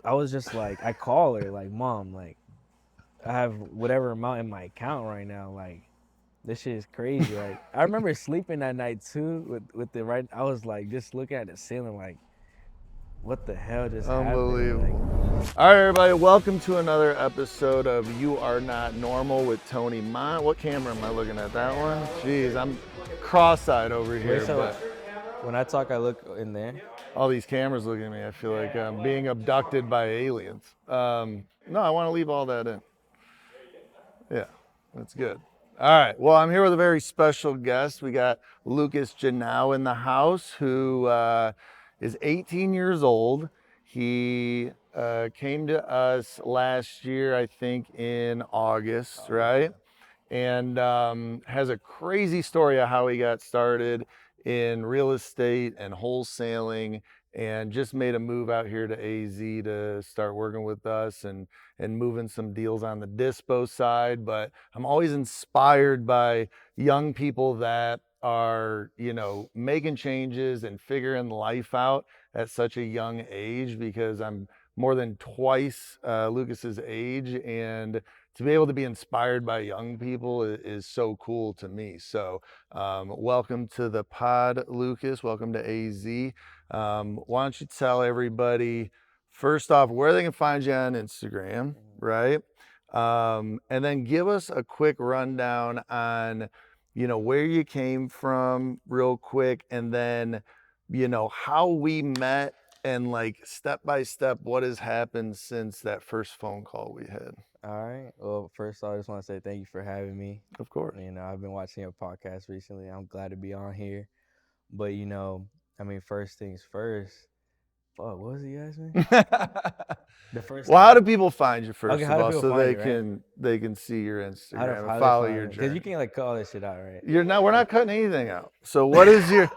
I was just like, I call her like, Mom, like I have whatever amount in my account right now. Like this shit is crazy. Like I remember sleeping that night too with the right. I was like just looking at the ceiling like, what the hell just happened? Like Unbelievable. All right, everybody, welcome to another episode of You Are Not Normal with Tony Mont. What camera am I looking at? That one? Jeez, I'm cross-eyed over wait, here, so but when I talk, I look in there. all these cameras looking at me. I feel like I'm being abducted by aliens. No, I want to leave all that in. Yeah, that's good. All right, well, I'm here with a very special guest. We got Lucas Genao in the house, who is 18 years old. He came to us last year, I think in August, right? And has a crazy story of how he got started in real estate and wholesaling, and just made a move out here to AZ to start working with us and moving some deals on the dispo side. But I'm always inspired by young people that are, making changes and figuring life out at such a young age, because I'm more than twice Lucas's age, and to be able to be inspired by young people is so cool to me. So welcome to the pod, Lucas. Welcome to AZ. Why don't you tell everybody, first off, where they can find you on Instagram, right? And then give us a quick rundown on, where you came from real quick, and then, how we met, and like step by step what has happened since that first phone call we had. All right. Well, first I just want to say thank you for having me. Of course. I've been watching your podcast recently. I'm glad to be on here. But first things first. Fuck, what was it you asked me? The first Well, how time. do people find you, Okay, first how of do all, people so find they you, right? can see your How do Instagram and how they follow find your me? Because you journey? can't like call this shit out, right? We're not cutting anything out. So what's your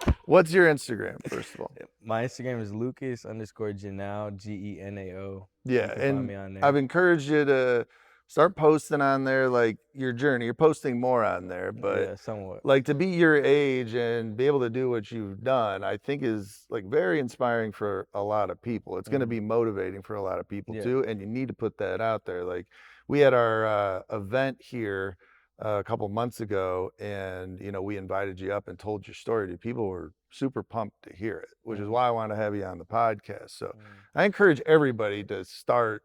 Instagram, first of all? My Instagram is Lucas_Genao, Genao. You Yeah, can find and me on I've there. encouraged you to start posting on there, like your journey. You're posting more on there, but Yeah, somewhat. like to be your age and be able to do what you've done, I think is like very inspiring for a lot of people. It's going to be motivating for a lot of people Yeah. too, and you need to put that out there. Like we had our event here a couple months ago, and we invited you up and told your story. Dude, people were super pumped to hear it, which is why I want to have you on the podcast. So I encourage everybody to start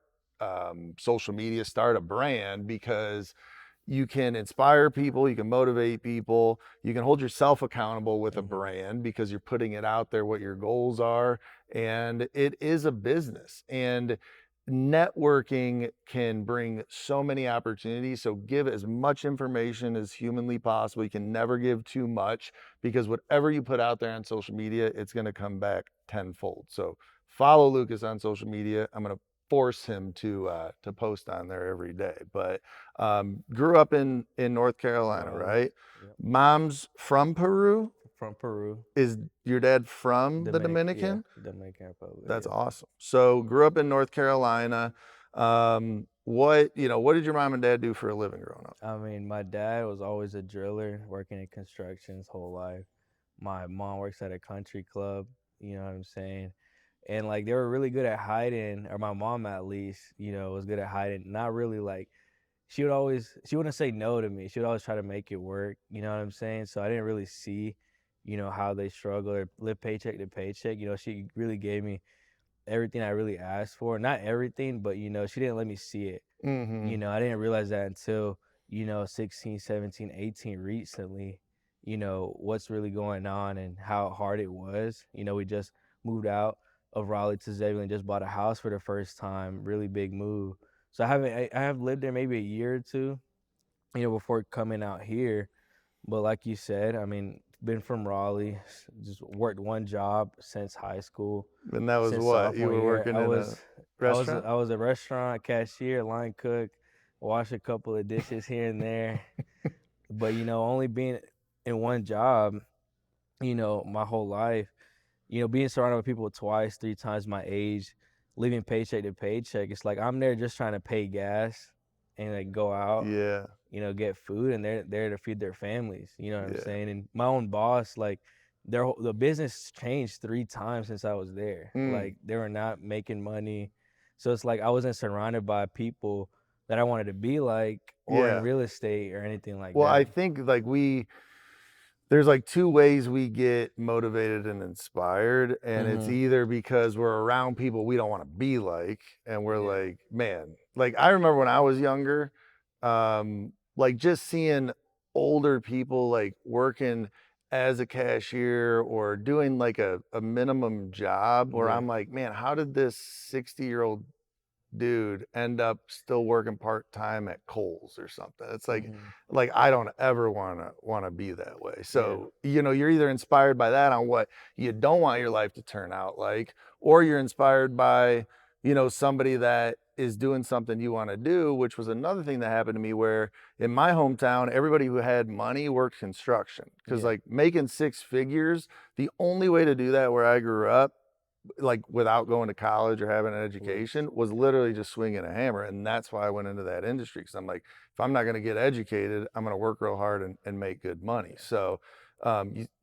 social media, start a brand, because you can inspire people, you can motivate people, you can hold yourself accountable with a brand because you're putting it out there what your goals are, and it is a business. And networking can bring so many opportunities. So give as much information as humanly possible. You can never give too much, because whatever you put out there on social media, it's going to come back tenfold. So follow Lucas on social media. I'm going to force him to post on there every day. But grew up in North Carolina, Raleigh. right? Yep. Mom's from Peru. From Peru. Is your dad from the Yeah, Dominican? Dominican Republic. That's Yeah. awesome. So grew up in North Carolina. What did your mom and dad do for a living growing up? My dad was always a driller, working in construction his whole life. My mom works at a country club, you know what I'm saying? And like they were really good at hiding, or my mom at least, was good at hiding. Not really like she wouldn't say no to me. She would always try to make it work, you know what I'm saying? So I didn't really see, how they struggle or live paycheck to paycheck. She really gave me everything I really asked for. Not everything, but she didn't let me see it. Mm-hmm. I didn't realize that until, 16, 17, 18 recently, what's really going on and how hard it was. We just moved out of Raleigh to Zebulon, just bought a house for the first time, really big move. So I have lived there maybe a year or two, before coming out here. But like you said, been from Raleigh, just worked one job since high school. And that was Since what? You sophomore were year, working in a restaurant? I was a restaurant cashier, line cook, wash a couple of dishes here and there. But only being in one job, my whole life, being surrounded with people twice, three times my age, living paycheck to paycheck. It's like I'm there just trying to pay gas and like go out, Yeah. get food, and they're there to feed their families. You know what I'm Yeah. saying? And my own boss, like, the business changed three times since I was there. Mm. Like they were not making money. So it's like I wasn't surrounded by people that I wanted to be like, or in Yeah. real estate or anything like Well, I that. think like there's like two ways we get motivated and inspired, and it's Mhm. either because we're around people we don't want to be like, and we're Yeah. like, man, like I remember when I was younger, like just seeing older people like working as a cashier or doing like a minimum job where Yeah. I'm like, man, how did this 60-year-old dude end up still working part-time at Kohl's or something? It's Mhm. like I don't ever wanna be that way. Yeah. So, you know, you're either inspired by that on what you don't want your life to turn out like, or you're inspired by, you know, somebody that is doing something you wanna do, which was another thing that happened to me where in my hometown, everybody who had money worked construction. Because Yeah. like making six figures, the only way to do that where I grew up like without going to college or having an Was education was literally just swinging a hammer. And that's why I went into that industry. Cause I'm like, if I'm not going to get educated, I'm going to work real hard and make good money. yeah. So,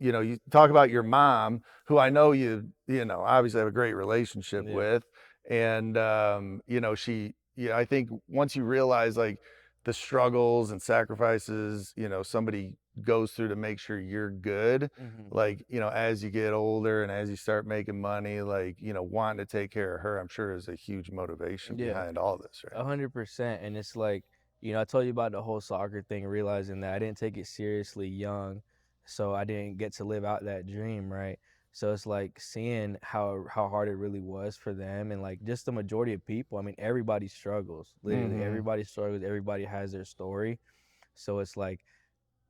you know, you talk about your mom, who I know you know, obviously have a great relationship Yeah. with. And, you know, yeah, I think once you realize like the struggles and sacrifices, you know, somebody goes through to make sure you're good, Mhm. like, you know, as you get older and as you start making money, like, you know, wanting to take care of her, I'm sure is a huge motivation Yeah. behind all this, right? 100%. And it's like, I told you about the whole soccer thing, realizing that I didn't take it seriously young, so I didn't get to live out that dream, right? So it's like seeing how hard it really was for them, and like just the majority of people. I mean, everybody struggles. Literally, Mm-hmm. everybody struggles. Everybody has their story. So it's like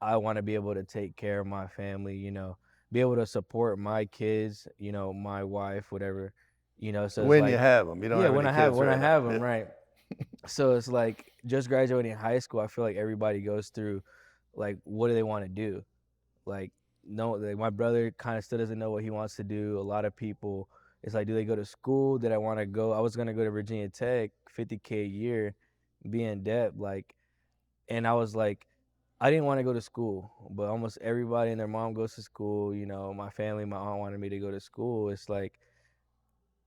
I want to be able to take care of my family, be able to support my kids, my wife, whatever, so it's When you like, have them, you don't yeah, have when any I have kids when I right now. have them, right. So it's like just graduating high school, I feel like everybody goes through like what do they want to do? Like no, like my brother kind of still doesn't know what he wants to do. A lot of people, it's like, do they go to school? Did I want to go? I was gonna go to Virginia Tech, 50K a year, be in debt, like, and I was like, I didn't want to go to school, but almost everybody and their mom goes to school. My family, my aunt wanted me to go to school. It's like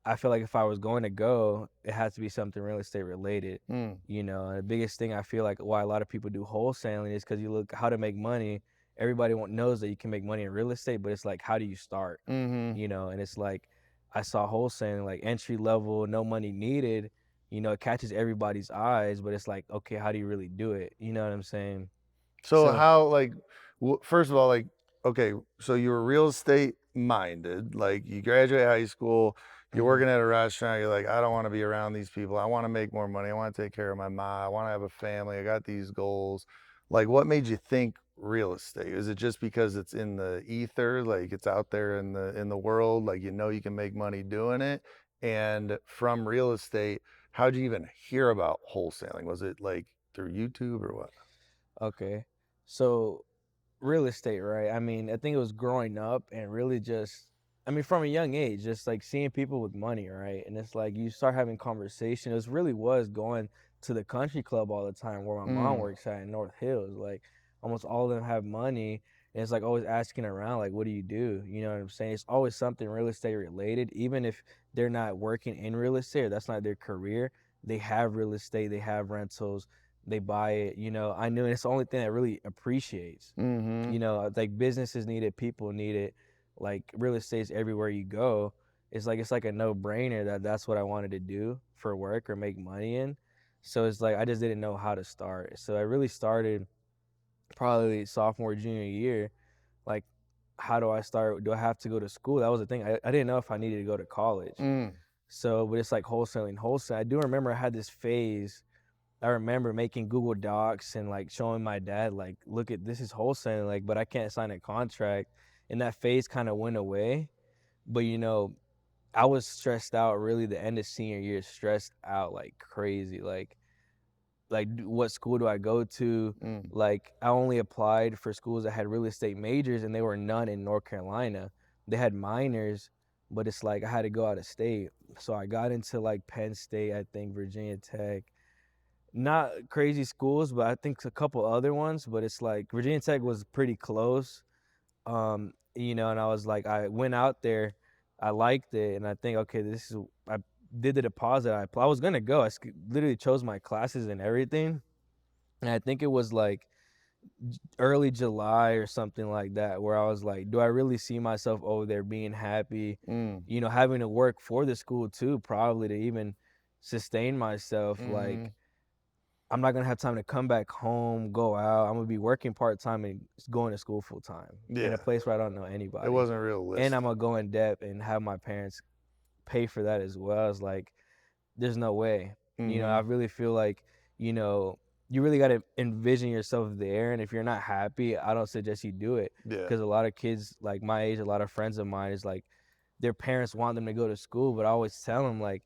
I feel like if I was going to go, it has to be something real estate related. Mm. And the biggest thing I feel like why a lot of people do wholesaling is because you look how to make money. Everybody knows that you can make money in real estate, but it's like, how do you start? Mm-hmm. And it's like I saw wholesaling like entry level, no money needed. It catches everybody's eyes, but it's like, okay, how do you really do it? You know what I'm saying? So So, how like first of all, like, okay, so you were real estate minded, like you graduate high school, you're mhm. working at a restaurant, you're like, I don't want to be around these people. I want to make more money. I want to take care of my mom. I want to have a family. I got these goals. Like what made you think real estate? Is it just because it's in the ether, like it's out there in the world, like you know you can make money doing it? And from real estate, how'd you even hear about wholesaling? Was it like through YouTube or what? Okay. So real estate, right? I mean, I think it was growing up and really just, I mean, from a young age, just like seeing people with money, right? And it's like you start having conversation. It really was going to the country club all the time where my mom Mm. works at in North Hills. Like almost all of them have money. And it's like always asking around, like, what do you do? You know what I'm saying? It's always something real estate related, even if they're not working in real estate or that's not their career. They have real estate, they have rentals, they buy it. I knew, and it's the only thing that really appreciates. Mhm. Like businesses need it, people need it, like real estate's everywhere you go. It's like a no-brainer that's what I wanted to do for work or make money in. So it's like I just didn't know how to start. So I really started probably sophomore, junior year. Like, how do I start? Do I have to go to school? That was the thing. I didn't know if I needed to go to college. Mm. So, but it's like wholesaling. Wholesale. I do remember I had this phase. I remember making Google Docs and like showing my dad, like, look at this is wholesaling, like, but I can't sign a contract. And that phase kind of went away. But I was stressed out really the end of senior year, stressed out like crazy. Like what school do I go to? Mm. Like I only applied for schools that had real estate majors and there were none in North Carolina. They had minors, but it's like I had to go out of state. So I got into like Penn State, I think Virginia Tech, not crazy schools, but I think a couple other ones. But it's like Virginia Tech was pretty close. And I was like, I went out there, I liked it, and I think, okay, this is I did the deposit, I was gonna go. Literally chose my classes and everything, and I think it was like early July or something like that, where I was like, do I really see myself over there being happy? Mm. You know, having to work for the school too, probably to even sustain myself. Mm-hmm. Like, I'm not gonna have time to come back home, go out. I'm gonna be working part time and going to school full time in a Yeah. place where I don't know It anybody, wasn't and I'm realistic. gonna go in debt and have my parents pay for that as well. It's like, there's no way. You know, Mm-hmm. I really feel like, you know, you really got to envision yourself there. And if you're not happy, I don't suggest you do it, Yeah. because a lot of kids like my age, a lot of friends of mine, is like their parents want them to go to school. But I always tell them, like,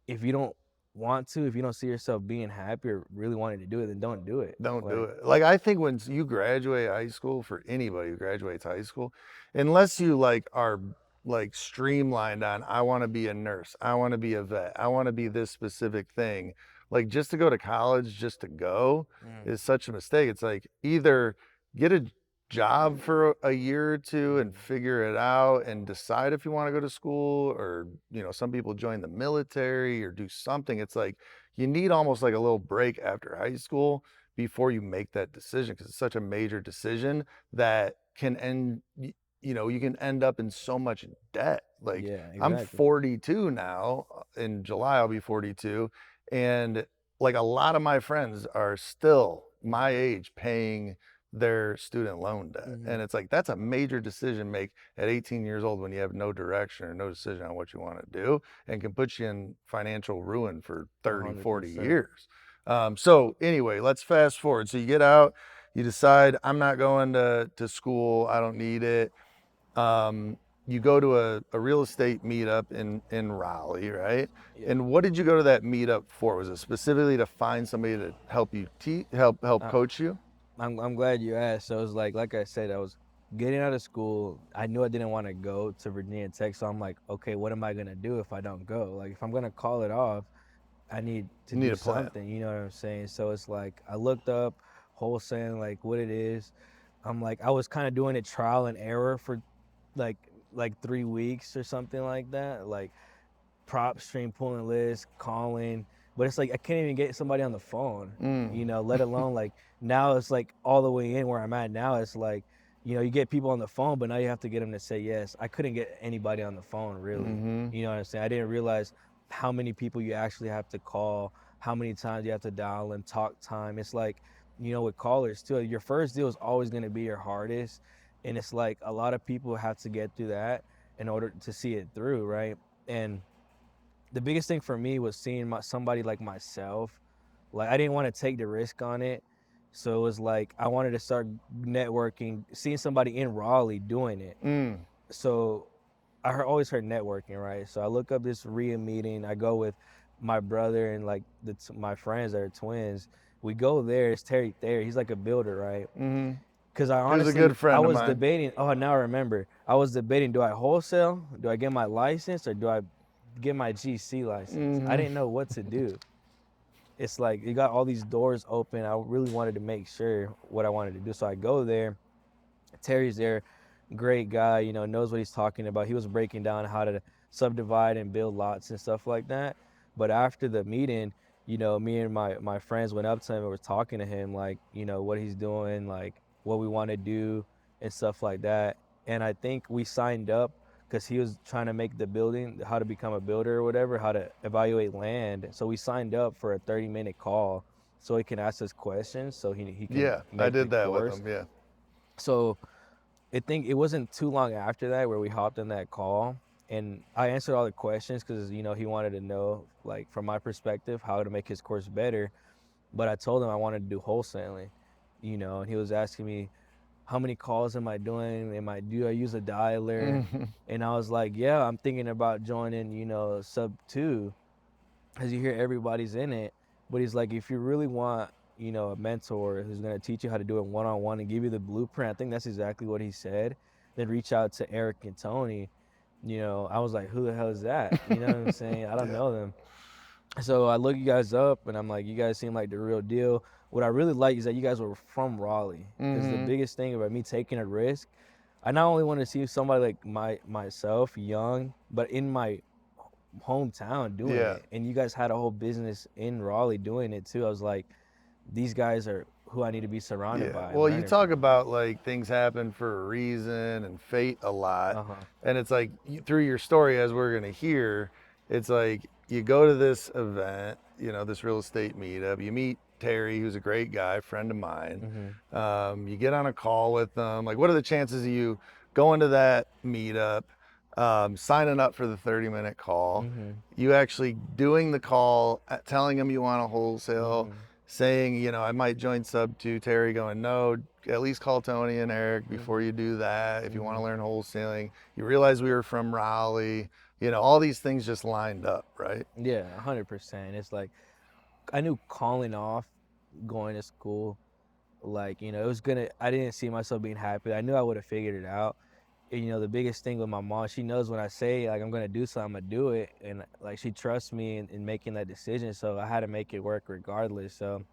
if you don't want to, if you don't see yourself being happy or really wanting to do it, then don't do it. Don't do Like, it. Like I think when you graduate high school, for anybody who graduates high school, unless you like are like streamlined on I want to be a nurse, I want to be a vet, I want to be this specific thing, like just to go to college just to go mm, is such a mistake. It's like either get a job for a year or two and mm, figure it out and decide if you want to go to school, or some people join the military or do something. It's like you need almost like a little break after high school before you make that decision, because it's such a major decision that can end, you can end up in so much debt. Like yeah, I'm exactly. 42 now. In July I'll be 42, and like a lot of my friends are still my age paying their student loan debt. Hmm. And it's like that's a major decision to make at 18 years old when you have no direction or no decision on what you want to do, and can put you in financial ruin for 30, 40 100%. years. So anyway, let's fast forward. So you get out, you decide I'm not going to school. I don't need it. You go to a real estate meetup in Raleigh, right? Yeah. And what did you go to that meetup for? Was it specifically to find somebody to help you help Uh, coach you? I'm glad you asked. So it was like I said, I was getting out of school. I knew I didn't want to go to Virginia Tech, so I'm like, okay, what am I gonna do if I don't go? Like, if I'm gonna call it off, I need to You need do a plan. something. You know what I'm saying? So it's like I looked up wholesaling, like what it is. I'm like, I was kind of doing it trial and error for like like 3 weeks or something like that. Like, Propstream, pulling lists, calling, but it's like I can't even get somebody on the phone, Mm. let alone like now it's like all the way in where I'm at now. It's like, you get people on the phone, but now you have to get them to say yes. I couldn't get anybody on the phone really. Mm-hmm. You know what I'm saying? I didn't realize how many people you actually have to call, how many times you have to dial and talk time. It's like, with callers too, your first deal is always going to be your hardest. And it's like a lot of people have to get through that in order to see it through, right? And the biggest thing for me was seeing somebody like myself. Like, I didn't want to take the risk on it. So it was like I wanted to start networking, seeing somebody in Raleigh doing it. Mm. So always heard networking, right? So I look up this RIA meeting. I go with my brother and like my friends that are twins. We go there. It's Terry Thayer. He's like a builder, right? Mm-hmm. Because He was a good I friend of was mine. debating. Oh, now I remember. I was debating: do I wholesale? Do I get my license, or do I get my GC license? I Mm-hmm. didn't know what to do. It's like you got all these doors open. I really wanted to make sure what I wanted to do, so I go there. Terry's there, great guy. Knows what he's talking about. He was breaking down how to subdivide and build lots and stuff like that. But after the meeting, me and my friends went up to him and were talking to him, like, what he's doing, like what we want to do and stuff like that. And I think we signed up because he was trying to make the building, how to become a builder or whatever, how to evaluate land. So we signed up for a 30-minute call so he can ask us questions, so he can Yeah, I make the did that with course. him. Yeah. So I think it wasn't too long after that where we hopped in that call, and I answered all the questions because he wanted to know, like, from my perspective, how to make his course better. But I told him I wanted to do wholesaling, and he was asking me, how many calls am I doing? Do I use a dialer? Mm-hmm. And I was like, yeah, I'm thinking about joining, sub two, because you hear everybody's in it. But he's like, if you really want, a mentor who's going to teach you how to do it one on one and give you the blueprint, I think that's exactly what he said. Then reach out to Eric and Tony. I was like, who the hell is that? You know what I'm saying? I don't Yeah. know them. So I look you guys up, and I'm like, you guys seem like the real deal. What I really like is that you guys were from Raleigh, because the Mm-hmm. biggest thing about me taking a risk, I not only want to see somebody like myself, young, but in hometown doing Yeah. it, and you guys had a whole business in Raleigh doing it too. I was like, these guys are who I need to be surrounded Yeah. by and Well, you learning talk from. about like things happen for a reason and fate a lot. Uh-huh. And it's like through your story, as we're going to hear, it's like you go to this event, you know, this real estate meetup. You meet Terry, who's a great guy, friend of mine. Mhm. You get on a call with them. Like, what are the chances of you going to that meetup, signing up for the 30-minute call, Mhm. you actually doing the call, telling them you want a wholesale, Mhm. saying, you know, I might join sub to Terry going, no, at least call Tony and Eric before Mhm. you do that. If you want to Mhm. learn wholesaling, you realize we were from Raleigh, you know, all these things just lined up, right? Yeah, 100%. It's like I knew calling off going to school, like, it was gonna I didn't see myself being happy. I knew I would have figured it out. And, the biggest thing with my mom, she knows when I say like I'm gonna do something, I'm gonna do it. And like she trusts me in making that decision. So I had to make it work regardless. So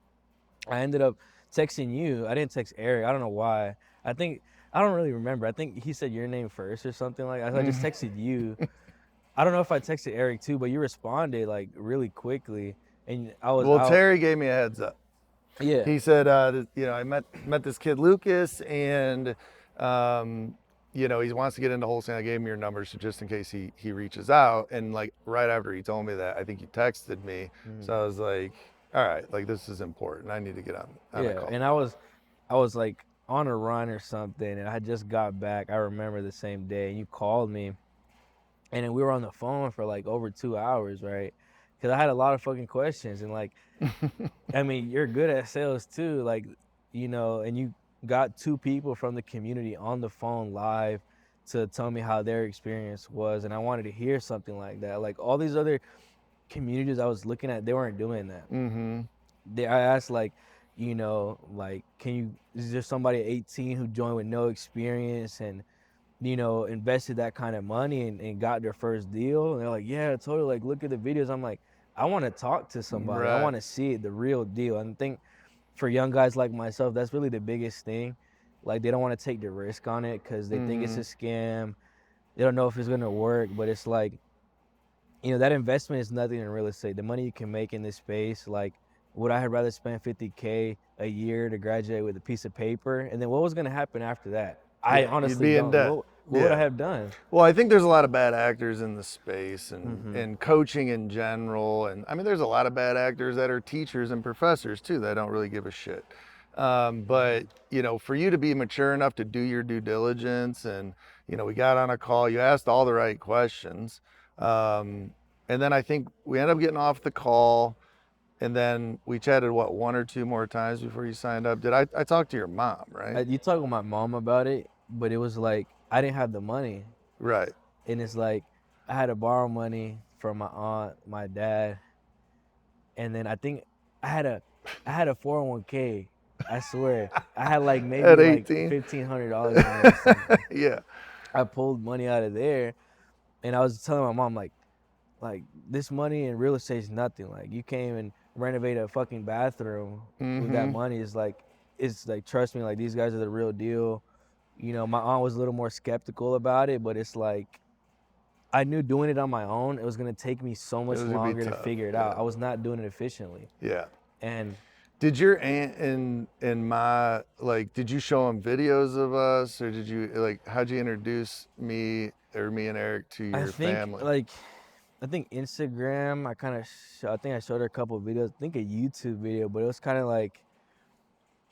I ended up texting you. I didn't text Eric. I don't know why. I don't really remember. I think he said your name first or something like that. I just texted you. I don't know if I texted Eric too, but you responded like really quickly. And I was Well, out. Terry gave me a heads up. Yeah. He said, you know, I met this kid Lucas, and um, you know, he wants to get into wholesale. I gave him your number, so just in case he reaches out. And like right after he told me that, I think he texted me. So Mhm. I was like, all right, like this is important. I need to get on a Yeah. call. And I was like on a run or something, and I just got back. I remember the same day, and you called me, and then we were on the phone for like over 2 hours, right? Because I had a lot of fucking questions, and like, I mean, you're good at sales too, like, and you got two people from the community on the phone live to tell me how their experience was, and I wanted to hear something like that. Like all these other communities I was looking at, they weren't doing that. Mm-hmm. I asked like, like, is there somebody at 18 who joined with no experience and invested that kind of money and got their first deal? And they're like, yeah, totally. Like, look at the videos. I'm like, I want to talk to somebody. I Right. want to see it, the real deal. And I think for young guys like myself, that's really the biggest thing. Like, they don't want to take the risk on it because they think it's Mm-hmm. a scam. They don't know if it's going to work, but it's like, that investment is nothing in real estate. The money you can make in this space, like, would I have rather spend 50K a year to graduate with a piece of paper? And then what was going to happen after that? I Yeah, you'd honestly be in don't. debt. What would I Yeah. have done? Well, I think there's a lot of bad actors in the space and, Mm-hmm. and coaching in general. And I mean, there's a lot of bad actors that are teachers and professors too that don't really give a shit. But, you know, for you to be mature enough to do your due diligence and, you know, we got on a call, you asked all the right questions. And then I think we ended up getting off the call and then we chatted, what, one or two more times before you signed up. I talked to your mom, right? You talk with my mom about it, but it was like I didn't have the money, Right. and it's like I had to borrow money from my aunt, my dad, and then I think I had a I had a 401k. I swear, I had like maybe At like 18. $1,500 in there or something. Yeah. I pulled money out of there, and I was telling my mom like this money in real estate is nothing. Like you can't even renovate a fucking bathroom with that Mm-hmm. money. It's like trust me, like these guys are the real deal. My aunt was a little more skeptical about it, but it's like I knew doing it on my own, it was gonna take me so It much was gonna be longer to tough. figure it Yeah. out. I was not doing it efficiently. Yeah. And Did your aunt and my like did you show them videos of us or did you like how'd you introduce me or me and Eric to I your think family? like I think Instagram, I think I showed her a couple of videos. I think a YouTube video, but it was kind of like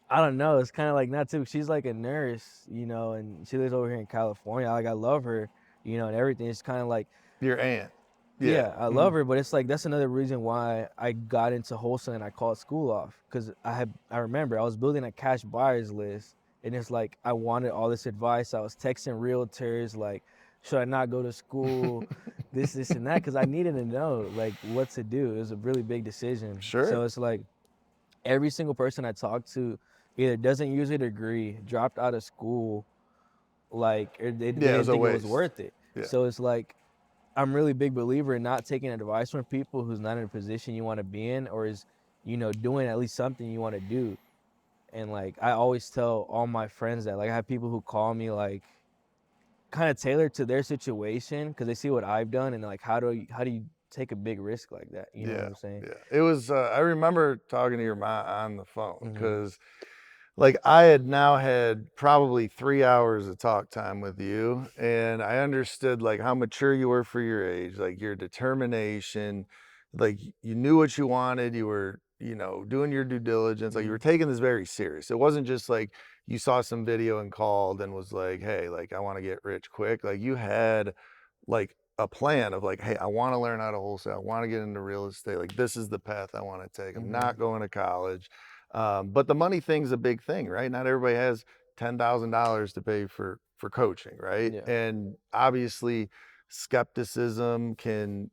I don't know. It's kind of like not too. She's like a nurse, and she lives over here in California. Like I love her, and everything. It's kind of like Your aunt. Yeah. yeah, I love Mhm. her, but it's like that's another reason why I got into wholesaling. And I called school off because I remember I was building a cash buyers list, and it's like I wanted all this advice. I was texting realtors like, should I not go to school, this and that, because I needed to know like what to do. It was a really big decision. Sure. So it's like every single person I talked to either doesn't use a degree, dropped out of school, like or they Yeah, it was didn't a think it was waste. worth it. Yeah. So it's like I'm really big believer in not taking advice from people who's not in a position you want to be in or is, doing at least something you want to do. And like I always tell all my friends that like I have people who call me like kind of tailored to their situation because they see what I've done and like how do you take a big risk like that. You know what Yeah, I'm saying? yeah. It was. I remember talking to your mom on the phone Mm-hmm. because, like, I had now had probably 3 hours of talk time with you, and I understood like how mature you were for your age, like your determination, like you knew what you wanted. You were, doing your due diligence. Like you were Mm-hmm. taking this very serious. It wasn't just like you saw some video and called and was like, "Hey, like I want to get rich quick." Like you had like a plan of like, hey, I want to learn how to wholesale. I want to get into real estate. Like this is the path I want to take. I'm Mm-hmm. not going to college. But the money thing's a big thing, right? Not everybody has $10,000 to pay for coaching, right? Yeah. And obviously skepticism can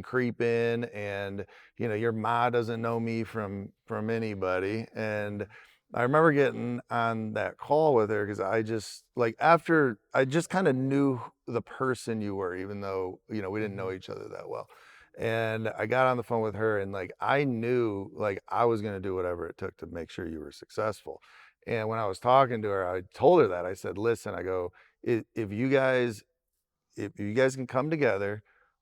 creep in, and your ma doesn't know me from anybody. And I remember getting on that call with her because I just like after I just kind of knew the person you were, even though we didn't know Mm-hmm. each other that well. And I got on the phone with her, and like I knew like I was gonna do whatever it took to make sure you were successful. And when I was talking to her, I told her that I said, "Listen, I go if you guys if you guys can come together,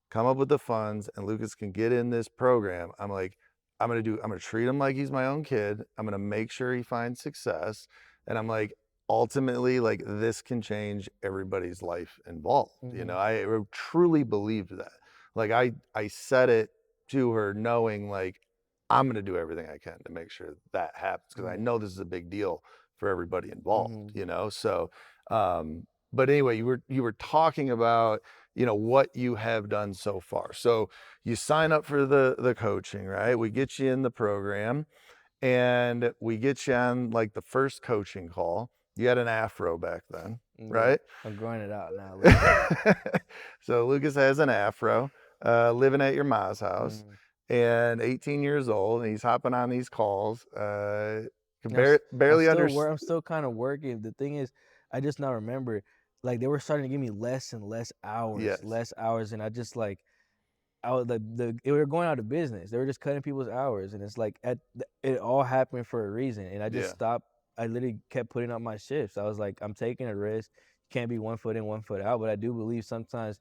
come up with the funds, and Lucas can get in this program, I'm like, I'm gonna treat him like he's my own kid. I'm gonna make sure he finds success. And I'm like, ultimately, like this can change everybody's life involved. Mm-hmm. I truly believed that. Like I said it to her knowing like I'm gonna do everything I can to make sure that happens because I Mm-hmm. know this is a big deal for everybody involved, Mm-hmm. So but anyway, you were talking about what you have done so far. So you sign up for the coaching, right? We get you in the program, and we get you on like the first coaching call. You had an afro back then, Yeah. right? I'm growing it out now a little bit. So Lucas has an afro, living at your ma's house, Mm-hmm. and 18 years old, and he's hopping on these calls. Can I'm, s- I'm barely still understand. I'm still kind of working. The thing is, I just now remember, like they were starting to give me Yes. less hours, and I just like I was they were going out of business. They were just cutting people's hours, and it's like it all happened for a reason. And I just Yeah. stopped. I literally kept putting up my shifts. I was like, I'm taking a risk. You can't be 1 foot in, 1 foot out. But I do believe sometimes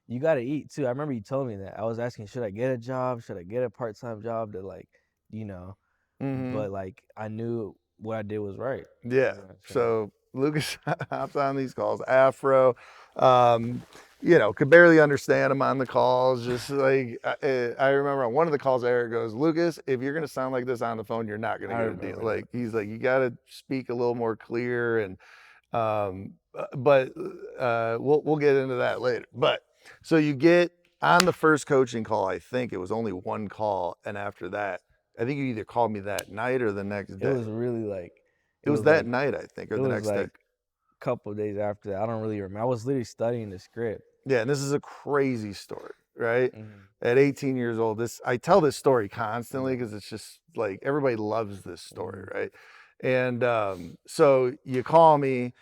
you got to eat too. I remember you told me that. I was asking, should I get a job? Should I get a part time job to like, you know? Mm-hmm. But like I knew what I did was right. Yeah. You know what I'm saying? So Lucas hops on these calls. Afro, um, could barely understand him on the calls. Just like I remember on one of the calls, Eric goes, "Lucas, if you're gonna sound like this on the phone, you're not gonna I get a deal." remember that. Like he's like, "You gotta speak a little more clear." And but we'll get into that later. But so you get on the first coaching call. I think it was only one call, and after that, I think you either called me that night or the next It day. was really like It was that night, I think, or it the was next day. like a couple days after that. I don't really remember. I was literally studying the script. Yeah, and this is a crazy story, right? Mm-hmm. At 18 years old, this I tell this story constantly Yeah. because it's just like everybody loves this story, Mm-hmm. right? And so you call me,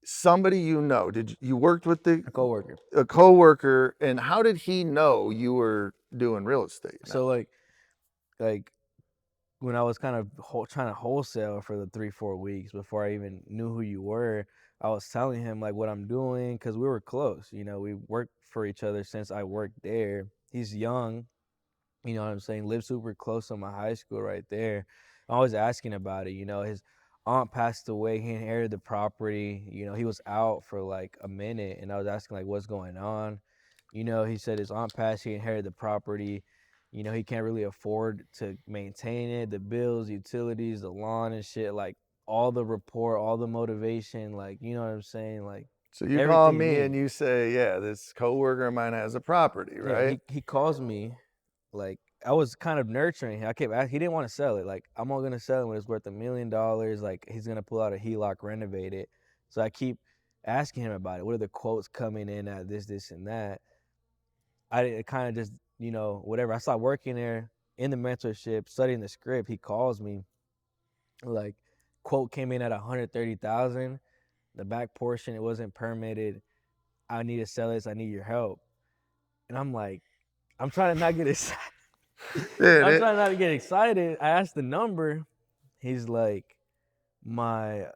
somebody did you worked with A coworker. a coworker, and how did he know you were doing real estate now? So like when I was kind of trying to wholesale for the 3 4 weeks before I even knew who you were, I was telling him like what I'm doing because we were close. You know, we worked for each other since I worked there. He's young. You know what I'm saying? Live super close to my high school right there. I was asking about it. You know, his aunt passed away. He inherited the property. You know, he was out for like a minute, and I was asking like, what's going on? You know, he said his aunt passed. He inherited the property. You know, he can't really afford to maintain it, the bills, utilities, the lawn and shit. Like all the rapport, all the motivation. Like you know what I'm saying? Like So you call everything you me and need. you say, yeah, this coworker of mine has a property, Yeah, right? he calls me like I was kind of nurturing him. I kept asking, he didn't want to sell it. Like I'm not gonna sell it when it's worth $1 million. Like he's gonna pull out a HELOC, renovate it. So I keep asking him about it. What are the quotes coming in at this, and that? I kind of just whatever. I started working there in the mentorship, studying the script. He calls me like quote came in at 130,000. The back portion it wasn't permitted. I need to sell this. I need your help. And I'm like, I'm trying to not get excited. Yeah, I'm trying not to get excited. I asked the number. He's like, my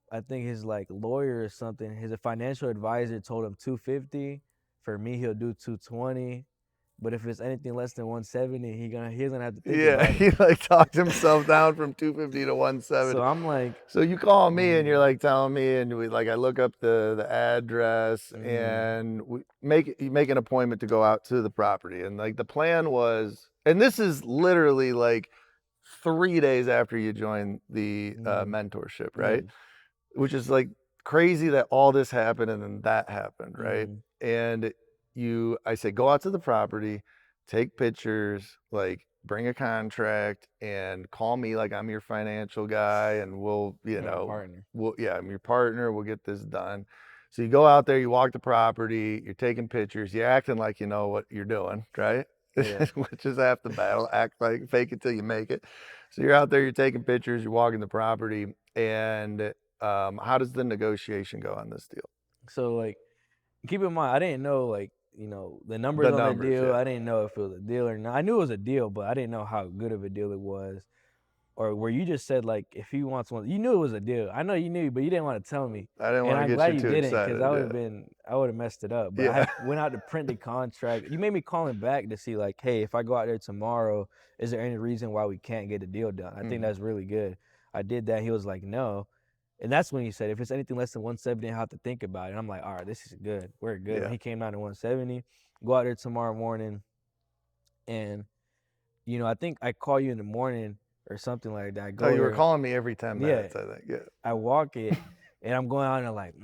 I think his like lawyer or something. His financial advisor told him 250. For me, he'll do 220. But if it's anything less than 170, he's gonna have to think Yeah, about it. he like talked himself down from 250 to 170. So I'm like, So you call me and you're mm, like telling me, and we like I look up the address mm, and you make an appointment to go out to the property. And like the plan was, and this is literally like 3 days after you join the mm, mentorship, yeah, right? Which is like crazy that all this happened and then that happened, right? mm, And I say, go out to the property, take pictures, like bring a contract and call me like I'm your financial guy and my partner. I'm your partner. We'll get this done. So you go out there, you walk the property, you're taking pictures, you're acting like you know what you're doing, right? Yeah. Which is half the battle. Act like fake it till you make it. So you're out there, you're taking pictures, you're walking the property, and how does the negotiation go on this deal? So like, keep in mind, I didn't know like the numbers The on the numbers, deal. yeah. I didn't know if it was a deal or not. I knew it was a deal, but I didn't know how good of a deal it was. Or where you just said like if he wants one, you knew it was a deal. I know you knew, but you didn't want to tell me. I didn't And want to I'm get glad you you too didn't, because excited. Yeah. I would have messed it up. But I Yeah. had went out to print the contract. You made me call him back to see like, hey, if I go out there tomorrow, is there any reason why we can't get a deal done? I think Mhm. that's really good. I did that. He was like, no. And that's when he said, if it's anything less than 170, I have to think about it. And I'm like, all right, this is good. We're good. When Yeah. he came down to 170, go out there tomorrow morning, and I think I call you in the morning or something like that. I Oh, go you were there, calling me every 10 yeah, minutes, I think. Yeah. I walk it, and I'm going out and like,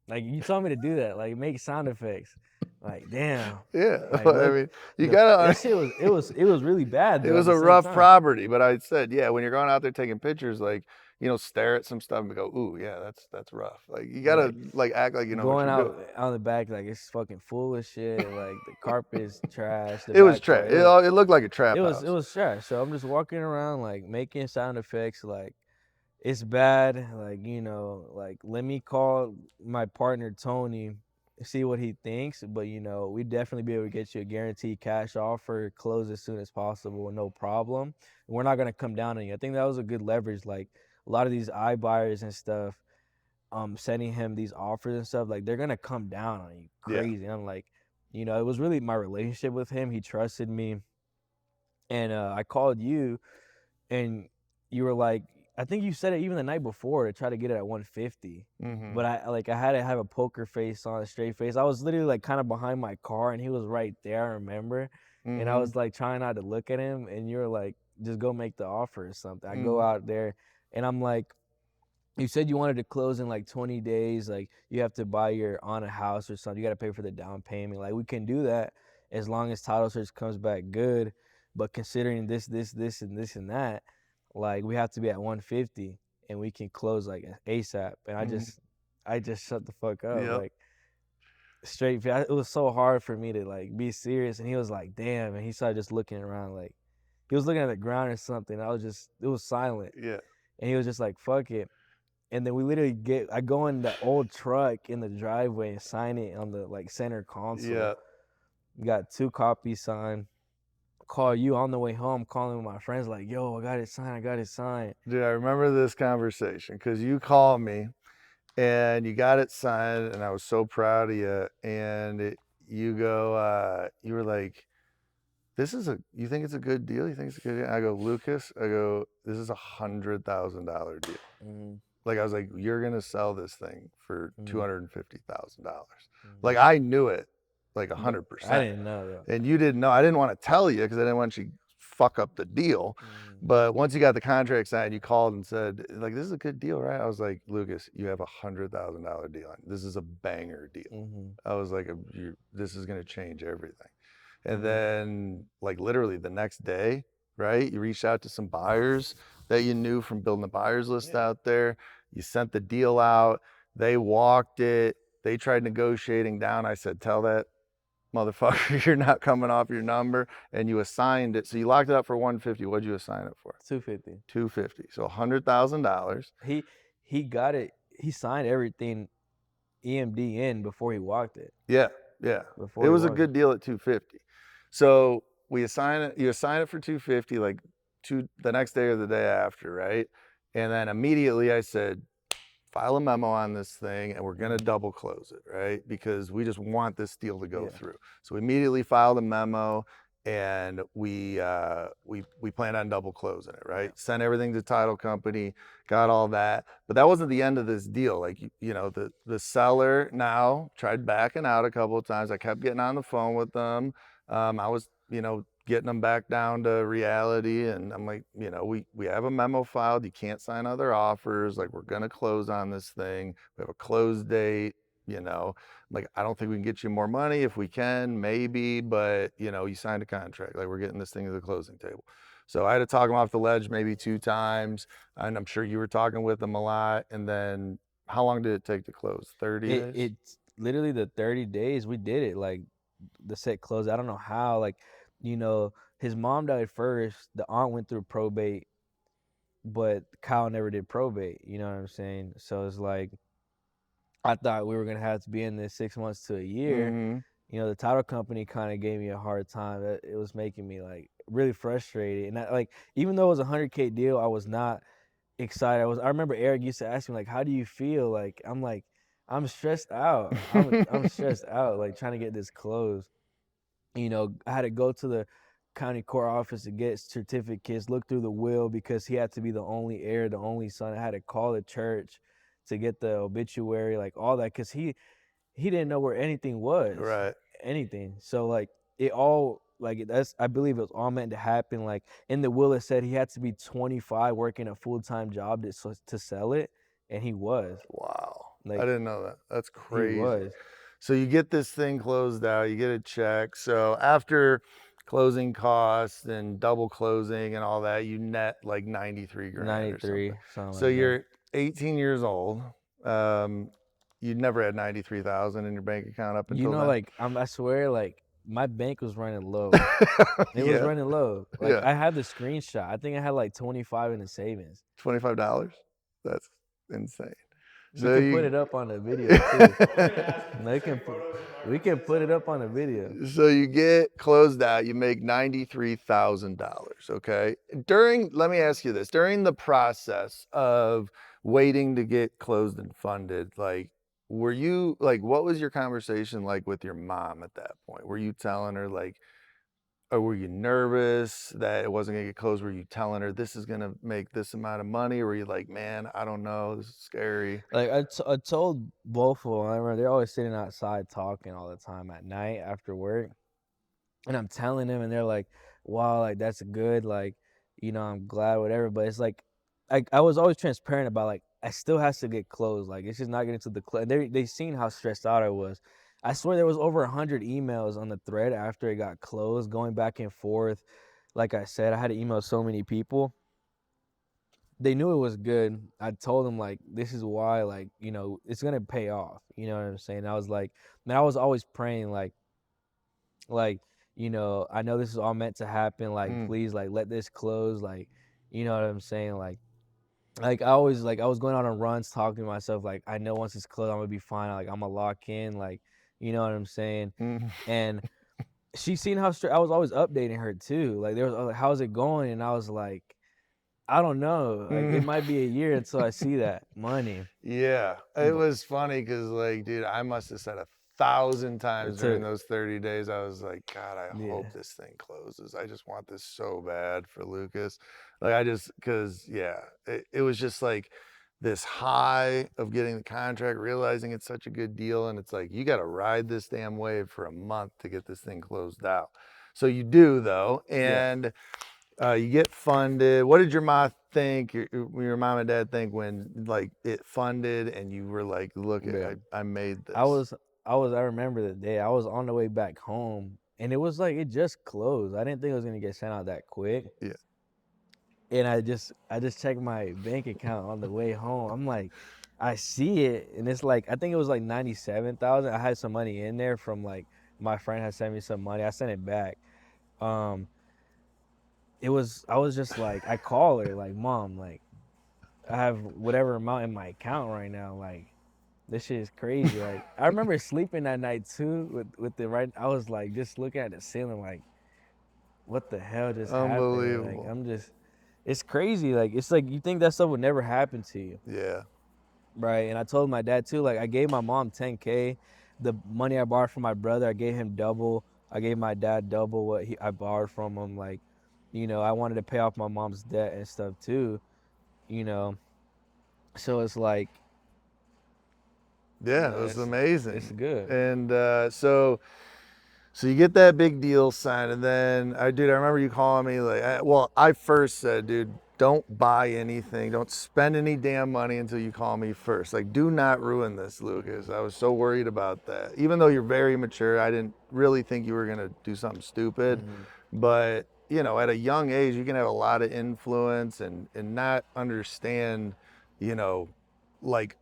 like you told me to do that, like make sound effects, like damn, Yeah. like I look, mean, you gotta that shit was it was really bad it though at was the a same rough time. property, but I said, yeah, when you're going out there taking pictures, like, stare at some stuff and go, ooh, yeah, that's rough. Like you gotta Like like act like you know what going you're doing. out on the back, like it's fucking full of shit. Like the carpet is trash. The It was back trap. part, It looked like a it trap was it house. was trash. So I'm just walking around like making sound effects, like it's bad. Like like let me call my partner Tony, see what he thinks. But we definitely be able to get you a guaranteed cash offer, close as soon as possible, no problem. We're not gonna come down on you. I think that was a good leverage. Like a lot of these iBuyers and stuff, sending him these offers and stuff, like they're gonna come down on you Yeah. crazy. I'm like, it was really my relationship with him. He trusted me, and I called you, and you were like, I think you said it even the night before to try to get it at 150. Mm-hmm. But I had to have a poker face on, a straight face. I was literally like kind of behind my car, and he was right there. I remember, and I Mm-hmm. was like trying not to look at him, and you were like, just go make the offer or something. I go Mm-hmm. out there, and I'm like, you said you wanted to close in like 20 days. Like you have to buy your on a house or something. You got to pay for the down payment. Like we can do that as long as title search comes back good. But considering this, and this and that, like we have to be at 150 and we can close like ASAP. And Mm-hmm. I just shut the fuck up. Yep. Like straight. It was so hard for me to like be serious. And he was like, damn. And he started just looking around, like he was looking at the ground or something. It was silent. Yeah. And he was just like, fuck it. And then we literally I go in the old truck in the driveway and sign it on the like center console. Yeah. Got 2 copies signed. Call you on the way home, calling my friends like, yo, I got it signed. I got it signed. Dude, I remember this conversation because you called me and you got it signed, and I was so proud of you. And you were like, you think it's a good deal? You think it's a good deal? I go, Lucas, this is $100,000 deal. Mm-hmm. Like, I was like, you're going to sell this thing for Mm-hmm. $250,000. Like, Mm-hmm. I knew it, like But I 100%. didn't know though. And you didn't know. I didn't want to tell you because I didn't want you to fuck up the deal. Mm-hmm. But once you got the contract signed, you called and said, like, this is a good deal, right? I was like, Lucas, you have $100,000 deal. This is a banger deal. Mm-hmm. I was like, this is going to change everything. And Mm-hmm. then, like, literally the next day, right? You reached out to some buyers that you knew from building the buyers list out there. You sent the deal out. They walked it. They tried negotiating down. I said, tell that motherfucker you're not coming off your number. And you assigned it. So you locked it up for 150. What'd you assign it for? 250. 250. So $100,000. He got it. He signed everything EMD in before he walked it. Yeah, yeah. Before It he was a walked it. good deal at 250. So you assign it for 250, like the next day or the day after, right? And then immediately I said, file a memo on this thing and we're going to double close it, right? Because we just want this deal to go Yeah. through. So we immediately filed a memo and we planned on double closing it, right? Yeah. Sent everything to title company, got all that. But that wasn't the end of this deal. Like, you know, the seller now tried backing out a couple of times. I kept getting on the phone with them. I was, you know, getting them back down to reality. And I'm like, you know, we have a memo filed. You can't sign other offers. Like, we're going to close on this thing. We have a close date, you know. Like, I don't think we can get you more money. If we can, maybe, but, you know, you signed a contract. Like, we're getting this thing to the closing table. So I had to talk him off the ledge maybe 2 times. And I'm sure you were talking with him a lot. And then how long did it take to close? 30 days? It's literally the 30 days we did it. Like the set closed. I don't know how. Like, you know, his mom died first. The aunt went through probate, but Kyle never did probate. You know what I'm saying? So it's like I thought we were gonna have to be in this 6 months to a year. Mm-hmm. You know, the title company kind of gave me a hard time. It was making me like really frustrated. And like even though it was a 100K deal, I was not excited. I remember Eric used to ask me like, "How do you feel?" Like I'm like, I'm stressed out. I'm stressed out. Like trying to get this closed. You know, I had to go to the county court office to get certificates, look through the will because he had to be the only heir, the only son. I had to call the church to get the obituary, like all that, because he didn't know where anything was, Right. anything. So like it all like that's I believe it was all meant to happen. Like in the will, it said he had to be 25 working a full-time job to sell it, and he was Wow. I like didn't know that. That's he crazy. was So you get this thing closed out, you get a check. So after closing costs and double closing and all that, you net like 93 grand or something. 93, something So like that. you're 18 years old. Um, you'd never had 93,000 in your bank account up You until know, then. like I swear, like my bank was running low. It was Yeah. running low. Like Yeah. I had the screenshot. I think I had like 25 in the savings. $25. That's insane. We So can put you it up on the video too. They can put, we can put it up on the video. So you get closed out, you make $93,000, okay? Let me ask you this, during the process of waiting to get closed and funded, like, were you, like, what was your conversation like with your mom at that point? Were you telling her, like, or were you nervous that it wasn't gonna get closed? Were you telling her this is gonna make this amount of money? Or were you like, man, I don't know, this is scary? Like I told both of them. I remember they're always sitting outside talking all the time at night after work. And I'm telling them, and they're like, "Wow, like that's good. Like, you know, I'm glad, whatever." But it's like, I was always transparent about like I still has to get closed. Like it's just not getting to the close. They seen how stressed out I was. I swear there was over 100 emails on the thread after it got closed, going back and forth. Like I said, I had to email so many people. They knew it was good. I told them like this is why, like, you know, it's gonna pay off. You know what I'm saying? I was like, man, I was always praying like you know, I know this is all meant to happen, like Mm, please like let this close, like you know what I'm saying, like I always like I was going on runs talking to myself like I know once it's closed I'm gonna be fine, like I'm gonna lock in, like you know what I'm saying. mm. And she seen how I was always updating her too, like there was like, how's it going, and I was like I don't know, like it Mm. might be a year until I see that money. Yeah, it But was funny because, like, dude, I must have said 1,000 times it's during a those 30 days. I was like, God, I hope yeah this thing closes. I just want this so bad for Lucas. Like, I just, because, yeah, it was just like this high of getting the contract, realizing it's such a good deal. And it's like, you got to ride this damn wave for a month to get this thing closed out. So you do, though. yeah. And you get funded. What did your mom think? Your mom and dad think when like it funded and you were like, "Look, Yeah. I made I this." was I remember the day I was on the way back home and it was like it just closed. I didn't think it was gonna get sent out that quick. Yeah. And I just checked my bank account on the way home. I'm like, I see it and it's like I think it was like 97,000. I had some money in there from like my friend had sent me some money. I sent it back. Um I was just like I call her like mom, like I have whatever amount in my account right now, like this shit is crazy. Like I remember sleeping that night too with the right. I was like just looking at the ceiling, like what the hell just happened? Like Unbelievable. it's crazy. Like it's like you think that stuff would never happen to you. Yeah. Right. And I told my dad too, like I gave my mom 10K. The money I borrowed from my brother, I gave him double. I gave my dad double what I borrowed from him. Like, I wanted to pay off my mom's debt and stuff too, you know. So it's like, Yeah, it was it's amazing. good. And so you get that big deal signed, and then I remember you calling me like, I first said, dude, don't buy anything, don't spend any damn money until you call me first. Like, do not ruin this, Lucas. I was so worried about that. Even though you're very mature, I didn't really think you were gonna do something stupid, Mm-hmm. but at a young age, you can have a lot of influence and not understand, you know, like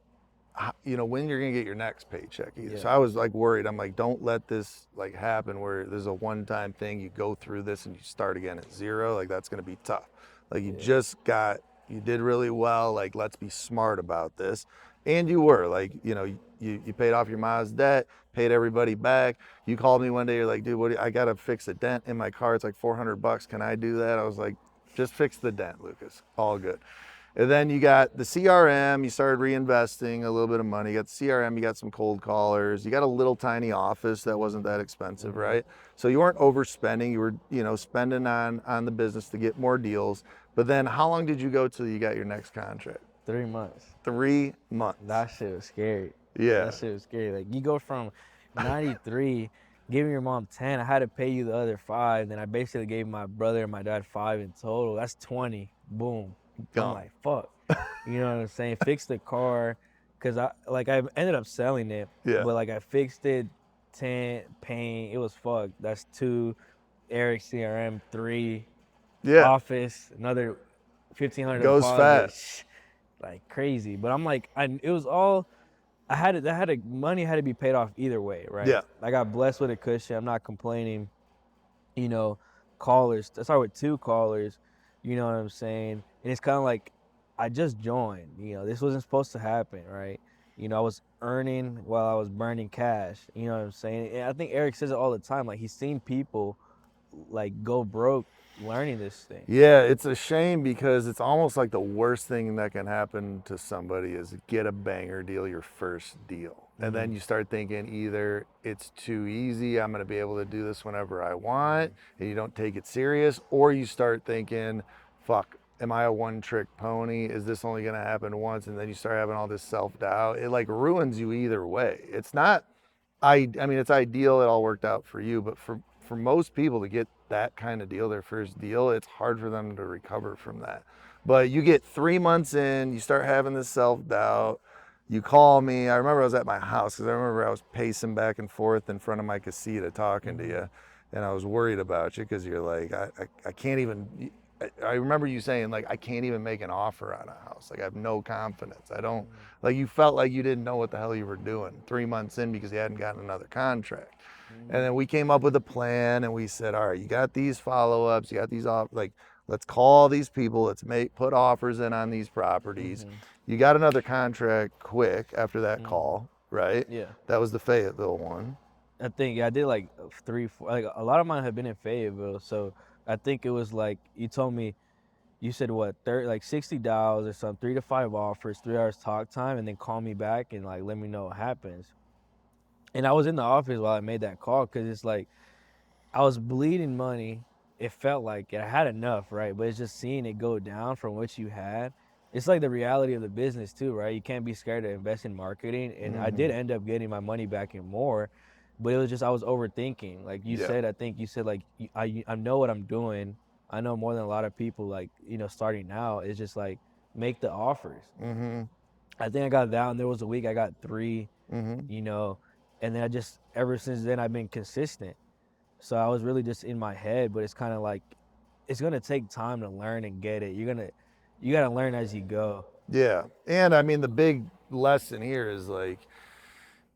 when you're gonna get your next paycheck either. Yeah. So I was like worried. I'm like, don't let this like happen where there's a one-time thing. You go through this and you start again at zero. Like that's gonna be tough. Like Yeah. you did really well. Like let's be smart about this. And you were like, you paid off your mom's debt, paid everybody back. You called me one day. You're like, dude, I gotta fix a dent in my car. It's like $400. Can I do that? I was like, just fix the dent, Lucas. All good. And then you got the CRM, you started reinvesting a little bit of money. You got the CRM, you got some cold callers, you got a little tiny office that wasn't that expensive, Mm-hmm. right? So you weren't overspending, you were, spending on the business to get more deals. But then how long did you go till you got your next contract? 3 months. 3 months. That shit was scary. Yeah. That shit was scary. Like you go from 93, giving your mom 10, I had to pay you the other five. Then I basically gave my brother and my dad five in total. That's 20. Boom. I'm Gone. like, fuck. You know what I'm saying? Fix the car. Cause I ended up selling it, Yeah. but like I fixed it, 10, paint, it was fucked. That's two, Eric CRM, three, Yeah. office, another 1,500 Goes deposit. fast. Like crazy. But I'm like, it was all money had to be paid off either way, right? Yeah. I got blessed with a cushion. I'm not complaining. You know, callers. I started with two callers. You know what I'm saying? And it's kind of like I just joined. This wasn't supposed to happen, right? I was earning while I was burning cash. You know what I'm saying? And I think Eric says it all the time. Like he's seen people like go broke learning this thing. Yeah, it's a shame because it's almost like the worst thing that can happen to somebody is get a banger deal, your first deal. And Mm-hmm. then you start thinking either it's too easy, I'm going to be able to do this whenever I want, and you don't take it serious, or you start thinking, fuck, am I a one trick pony? Is this only going to happen once? And then you start having all this self doubt. It like ruins you either way. It's not I mean, it's ideal. It all worked out for you, but for most people to get that kind of deal, their first deal, it's hard for them to recover from that. But you get 3 months in, you start having this self doubt. You call me. I remember I was at my house because I remember I was pacing back and forth in front of my casita talking to Mm-hmm. you, and I was worried about you because you're like, I can't even. I remember you saying like, I can't even make an offer on a house. Like I have no confidence. I don't like you felt like you didn't know what the hell you were doing 3 months in because you hadn't gotten another contract. And Mm-hmm. then we came up with a plan and we said, all right, you got these follow-ups, you got these off like let's call these people, let's put offers in on these properties. Mm-hmm. You got another contract quick after that Mm-hmm. call, right? Yeah. That was the Fayetteville one. I think I did like three, four, like a lot of mine have been in Fayetteville. So I think it was like you told me, you said what, 30, like $60 or something, 3 to 5 offers, 3 hours talk time, and then call me back and like let me know what happens. And I was in the office while I made that call because it's like I was bleeding money. It felt like it. I had enough, right? But it's just seeing it go down from what you had. It's like the reality of the business too, right? You can't be scared to invest in marketing. And I Mm-hmm. did end up getting my money back and more, but it was just I was overthinking. Like you Yeah. said, I think you said like I know what I'm doing. I know more than a lot of people like starting now. It's just like make the offers. Mm-hmm. I think I got that, and there was a week I got three, Mm-hmm. you know, and then I just ever since then I've been consistent. So I was really just in my head, but it's kind of like it's gonna take time to learn and get it. You gotta learn as you go. Yeah. And I mean the big lesson here is like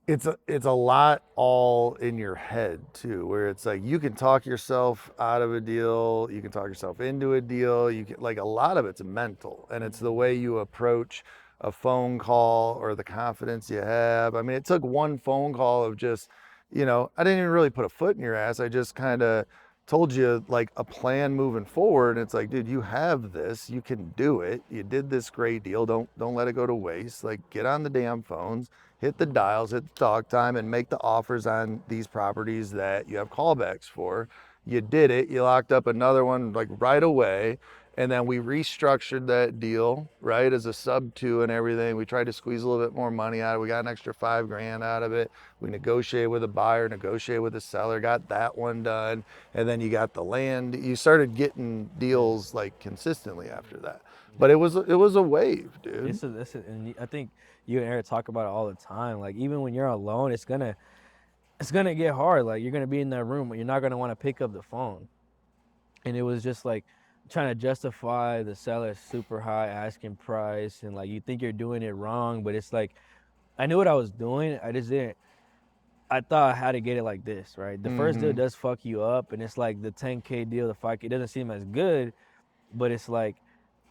it's a lot all in your head too, where it's like you can talk yourself out of a deal, you can talk yourself into a deal, you can like a lot of it's mental and it's the Mm-hmm. way you approach a phone call or the confidence you have. I mean, it took one phone call of just, I didn't even really put a foot in your ass. I just kind of told you like a plan moving forward. It's like, dude, you have this, you can do it. You did this great deal. Don't let it go to waste. Like, get on the damn phones, hit the dials, hit the talk time, and make the offers on these properties that you have callbacks for. You did it. You locked up another one like right away. And then we restructured that deal, right, as a sub two and everything. We tried to squeeze a little bit more money out of it. We got an extra $5,000 out of it. We negotiated with a buyer, negotiated with a seller, got that one done. And then you got the land. You started getting Yeah. deals like consistently after that. But Yeah. it was a wave, dude. And I think you and Eric talk about it all the time. Like even when you're alone, it's gonna get hard. Like you're gonna be in that room, but you're not gonna want to pick up the phone. And it was just like trying to justify the seller's super high asking price, and like you think you're doing it wrong, but it's like I knew what I was doing. I just didn't. I thought I had to get it like this, right? The first deal Mm-hmm. does fuck you up, and it's like the 10K deal, the 5K, it doesn't seem as good, but it's like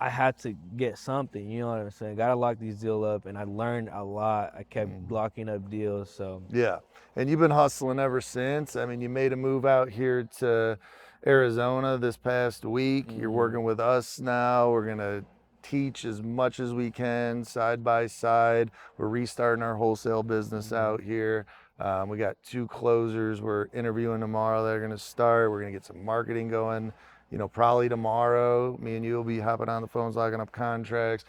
I had to get something. You know what I'm saying? Gotta lock these deals up, and I learned a lot. I kept locking up deals, so Yeah. And you've been hustling ever since. I mean, you made a move out here to Arizona this past week. You're mm, working with us now. We're going to teach as much as we can side by side. We're restarting our wholesale business mm, out here. We got 2 closers we're interviewing tomorrow that are going to start. We're going to get some marketing going, probably tomorrow. Me and you will be hopping on the phones, locking up contracts,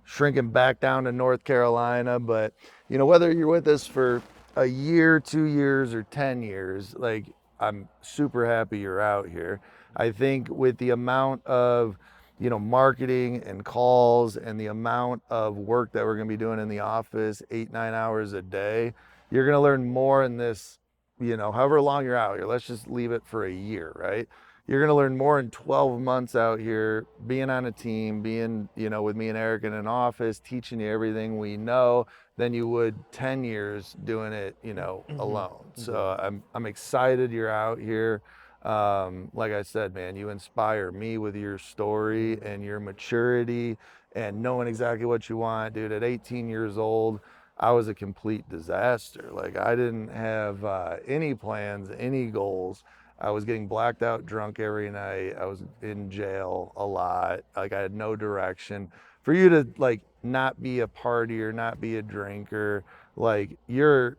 shrinking back down to North Carolina. But, whether you're with us for a year, 2 years, or 10 years, like, I'm super happy you're out here. I think with the amount of, marketing and calls and the amount of work that we're going to be doing in the office 8, 9 hours a day, you're going to learn more in this, however long you're out here. Let's just leave it for a year, right? You're going to learn more in 12 months out here, being on a team, being, with me and Eric in an office, teaching you everything we know, than you would 10 years doing it, mhm, alone. yeah, So I'm excited you're out here. Like I said, man, you inspire me with your story mhm, and your maturity and knowing exactly what you want. Dude, at 18 years old, I was a complete disaster. Like, I didn't have any plans, any goals. I was getting blacked out drunk every night. I was in jail a lot. Like, I had no direction. For you to like not be a partier, not be a drinker, like you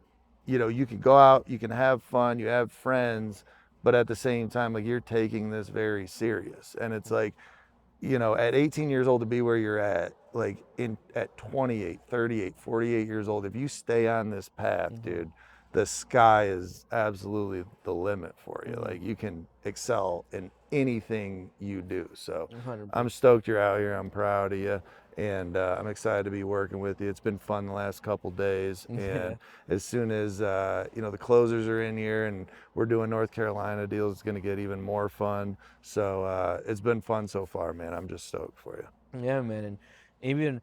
can go out, you can have fun, you have friends, but at the same time, like, you're taking this very serious. And it's like, at 18 years old to be where you're at, like at 28, 38, 48 years old, if you stay on this path, mhm, dude, the sky is absolutely the limit for you. mhm, Like, you can excel in anything you do. So I'm 100%. stoked you're out here. I'm proud of you. And I'm excited to be working with you. It's been fun the last couple days. And Yeah, as soon as, the closers are in here and we're doing North Carolina deals, it's going to get even more fun. So it's been fun so far, man. I'm just stoked for you. yeah, man, and even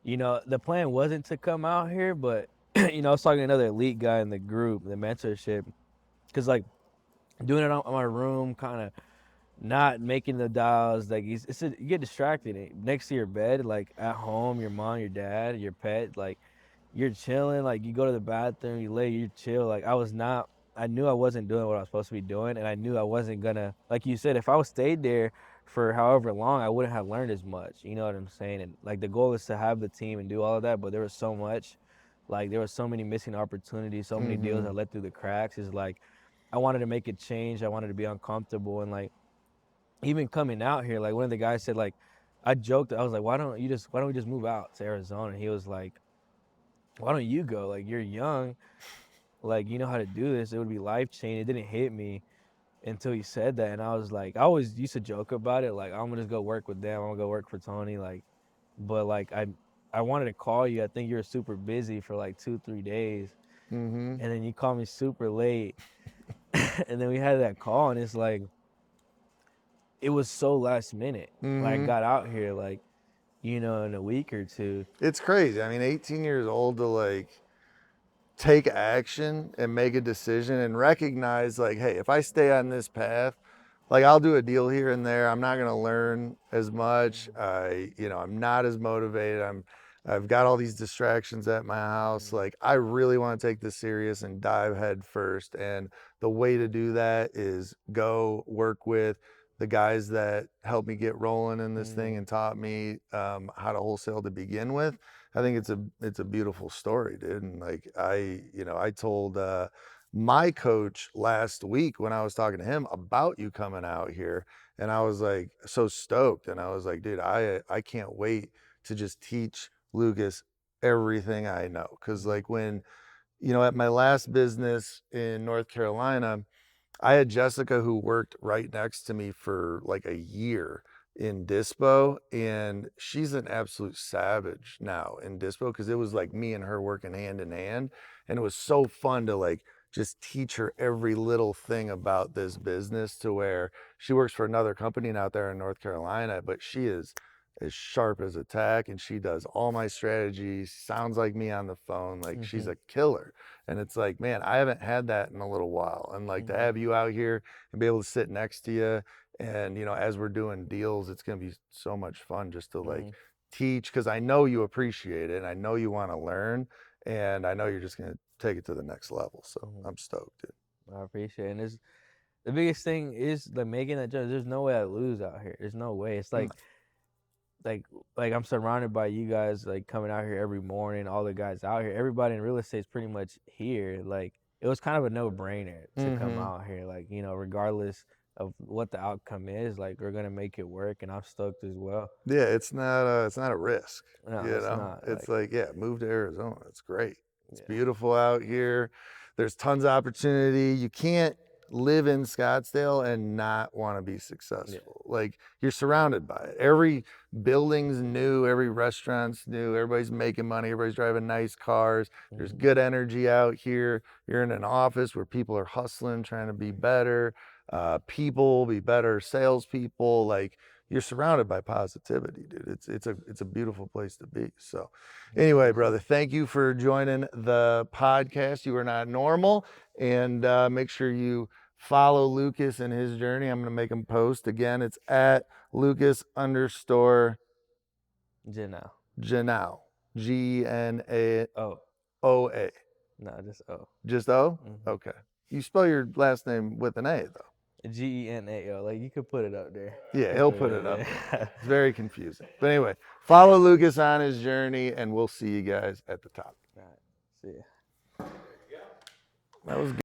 the plan wasn't to come out here, but I was talking to another elite guy in the group, the mentorship, because like doing it on my room, kind of not making the dials, like you get distracted next to your bed, like at home, your mom, your dad, your pet, like you're chilling, like you go to the bathroom, you lay, you chill. Like I knew I wasn't doing what I was supposed to be doing, and I knew I wasn't gonna, like you said, if I was stayed there for however long, I wouldn't have learned as much. You know what I'm saying? And like the goal is to have the team and do all of that, but there was so much, like there was so many missing opportunities, so many deals Mm-hmm. that let through the cracks. Is like I wanted to make a change, I wanted to be uncomfortable, and like even coming out here, like one of the guys said, like I joked, I was like, why don't we just move out to Arizona? And he was like, why don't you go? Like you're young, like you know how to do this. It would be life changing. It didn't hit me until he said that, and I was like, I always used to joke about it, like I'm gonna just go work with them. I'm gonna go work for Tony, like, but like I wanted to call you. I think you were super busy for like 2 3 days, Mm-hmm. and then you called me super late, and then we had that call, and it's like it was so last minute. Like I Mm-hmm. got out here like in a week or two. It's crazy. I mean, 18 years old to like take action and make a decision and recognize, like, hey, if I stay on this path, like, I'll do a deal here and there. I'm not going to learn as much. I'm not as motivated. I've got all these distractions at my house. Like, I really want to take this serious and dive head first. And the way to do that is go work with the guys that helped me get rolling in this thing and taught me how to wholesale to begin with. I think it's a beautiful story, dude. And like I told my coach last week when I was talking to him about you coming out here, and I was like so stoked. And I was like, dude, I can't wait to just teach Lucas everything I know. Cause like when, at my last business in North Carolina, I had Jessica who worked right next to me for like a year in Dispo, and she's an absolute savage now in Dispo because it was like me and her working hand in hand, and it was so fun to like just teach her every little thing about this business to where she works for another company out there in North Carolina, but she is as sharp as a tack and she does all my strategies, sounds like me on the phone, like she's a killer. And it's like, man, I haven't had that in a little while. And like to have you out here and be able to sit next to you and, as we're doing deals, it's going to be so much fun just to like teach because I know you appreciate it and I know you want to learn and I know you're just going to take it to the next level. So I'm stoked, dude. I appreciate it. And the biggest thing is like making that judge. There's no way I lose out here. There's no way. It's like I'm surrounded by you guys like coming out here every morning, all the guys out here. Everybody in real estate is pretty much here. Like it was kind of a no-brainer to come out here. Like, regardless of what the outcome is, like we're gonna make it work and I'm stoked as well. Yeah, it's not a risk. No, it's not. It's like, yeah, move to Arizona. It's great. It's Yeah. beautiful out here. There's tons of opportunity. You can't live in Scottsdale and not want to be successful. Like you're surrounded by it. Every building's new, every restaurant's new, everybody's making money, everybody's driving nice cars. There's good energy out here. You're in an office where people are hustling, trying to be better. People be better salespeople. Like you're surrounded by positivity, dude. It's a beautiful place to be. So anyway, brother, thank you for joining the podcast. You are not normal. And make sure you follow Lucas and his journey. I'm going to make him post again. It's at Lucas _ Genao. Genao. Genaoa. Oh, no, just O. Just O? Okay. You spell your last name with an A though. Genao. Like you could put it up there. Yeah, he'll put it up there. It's very confusing. But anyway, follow Lucas on his journey and we'll see you guys at the top. All right. See ya. That was good.